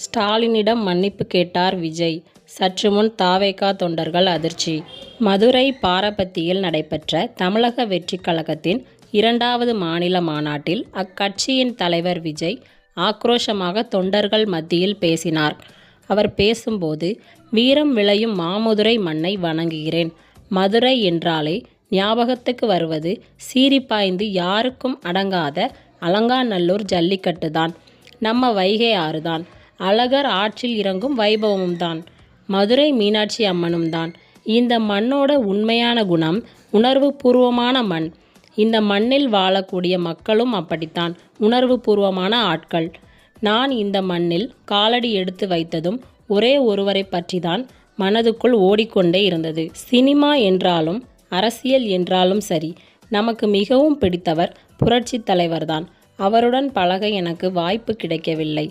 ஸ்டாலினிடம் மன்னிப்பு கேட்டார் விஜய். சற்று முன் த.வெ.க. தொண்டர்கள் அதிர்ச்சி. மதுரை பாரபத்தியில் நடைபெற்ற தமிழக வெற்றிக் கழகத்தின் 2வது மாநில மாநாட்டில் அக்கட்சியின் தலைவர் விஜய் ஆக்ரோஷமாக தொண்டர்கள் மத்தியில் பேசினார். அவர் பேசும்போது, வீரம் விளையும் மாமதுரை மண்ணை வணங்குகிறேன். மதுரை என்றாலே ஞாபகத்துக்கு வருவது சீறிப்பாய்ந்து யாருக்கும் அடங்காத அலங்காநல்லூர் ஜல்லிக்கட்டு தான். நம்ம வைகை ஆறு தான். அழகர் ஆற்றில் இறங்கும் வைபவமும் தான். மதுரை மீனாட்சி அம்மனும் தான். இந்த மண்ணோட உண்மையான குணம் உணர்வு பூர்வமான மண். இந்த மண்ணில் வாழக்கூடிய மக்களும் அப்படித்தான், உணர்வு பூர்வமான ஆட்கள். நான் இந்த மண்ணில் காலடி எடுத்து வைத்ததும் ஒரே ஒருவரை பற்றி தான் மனதுக்குள் ஓடிக்கொண்டே இருந்தது. சினிமா என்றாலும் அரசியல் என்றாலும் சரி, நமக்கு மிகவும் பிடித்தவர் புரட்சி தலைவர்தான். அவருடன் பழக எனக்கு வாய்ப்பு கிடைக்கவில்லை.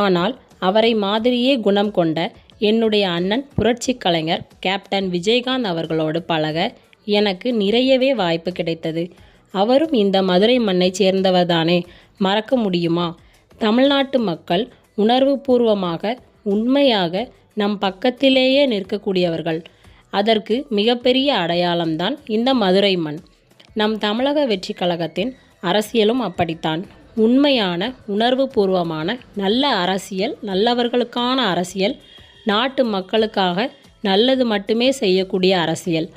ஆனால் அவரை மாதிரியே குணம் கொண்ட என்னுடைய அண்ணன் புரட்சி கலைஞர் கேப்டன் விஜயகாந்த் அவர்களோடு பழக எனக்கு நிறையவே வாய்ப்பு கிடைத்தது. அவரும் இந்த மதுரை மண்ணை சேர்ந்தவர்தானே, மறக்க முடியுமா? தமிழ்நாட்டு மக்கள் உணர்வு பூர்வமாக உண்மையாக நம் பக்கத்திலேயே நிற்கக்கூடியவர்கள். அதற்கு மிகப்பெரிய அடையாளம்தான் இந்த மதுரை மண். நம் தமிழக வெற்றி கழகத்தின் அரசியலும் அப்படித்தான். உண்மையான உணர்வு பூர்வமான நல்ல அரசியல், நல்லவர்களுக்கான அரசியல், நாட்டு மக்களுக்காக நல்லது மட்டுமே செய்யக்கூடிய அரசியல்.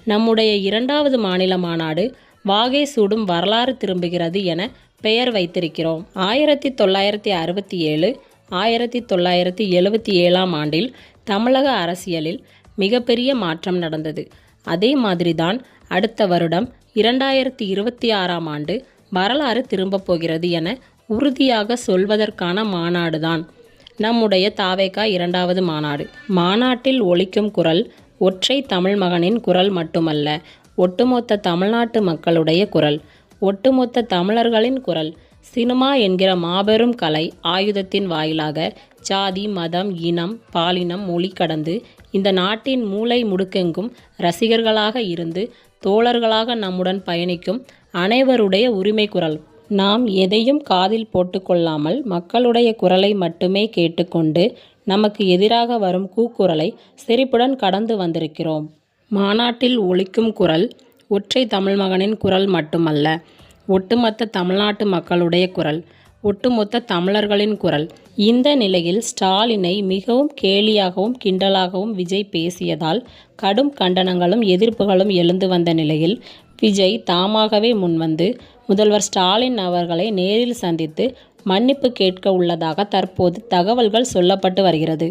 நம்முடைய 2வது மாநில மாநாடு வாகை சூடும் வரலாறு திரும்புகிறது என பெயர் வைத்திருக்கிறோம். 1967, 1977 ஆண்டில் தமிழக அரசியலில் மிகப்பெரிய மாற்றம் நடந்தது. அதே மாதிரிதான் அடுத்த வருடம் 2026 ஆண்டு வரலாறு திரும்பப் போகிறது என உறுதியாக சொல்வதற்கான மாநாடுதான் நம்முடைய த.வெ.க. 2வது மாநாடு. மாநாட்டில் ஒலிக்கும் குரல் ஒற்றை தமிழ் மகனின் குரல் மட்டுமல்ல, ஒட்டுமொத்த தமிழ்நாட்டு மக்களுடைய குரல், ஒட்டுமொத்த தமிழர்களின் குரல். சினிமா என்கிற மாபெரும் கலை ஆயுதத்தின் வாயிலாக ஜாதி, மதம், இனம், பாலினம், மொழி கடந்து இந்த நாட்டின் மூலை முடுக்கெங்கும் ரசிகர்களாக இருந்து தோழர்களாக நம்முடன் பயணிக்கும் அனைவருடைய உரிமை குரல். நாம் எதையும் காதில் போட்டுக்கொள்ளாமல் மக்களுடைய குரலை மட்டுமே கேட்டுக்கொண்டு நமக்கு எதிராக வரும் கூக்குரலை சிரிப்புடன் கடந்து வந்திருக்கிறோம். மாநாட்டில் ஒலிக்கும் குரல் ஒற்றை தமிழ் மகனின் குரல் மட்டுமல்ல, ஒட்டுமொத்த தமிழ்நாட்டு மக்களுடைய குரல், ஒட்டுமொத்த தமிழர்களின் குரல். இந்த நிலையில் ஸ்டாலினை மிகவும் கேலியாகவும் கிண்டலாகவும் விஜய் பேசியதால் கடும் கண்டனங்களும் எதிர்ப்புகளும் எழுந்து வந்த நிலையில் விஜய் தாமாகவே முன்வந்து முதல்வர் ஸ்டாலின் அவர்களை நேரில் சந்தித்து மன்னிப்பு கேட்க உள்ளதாக தற்போது தகவல்கள் சொல்லப்பட்டு வருகிறது.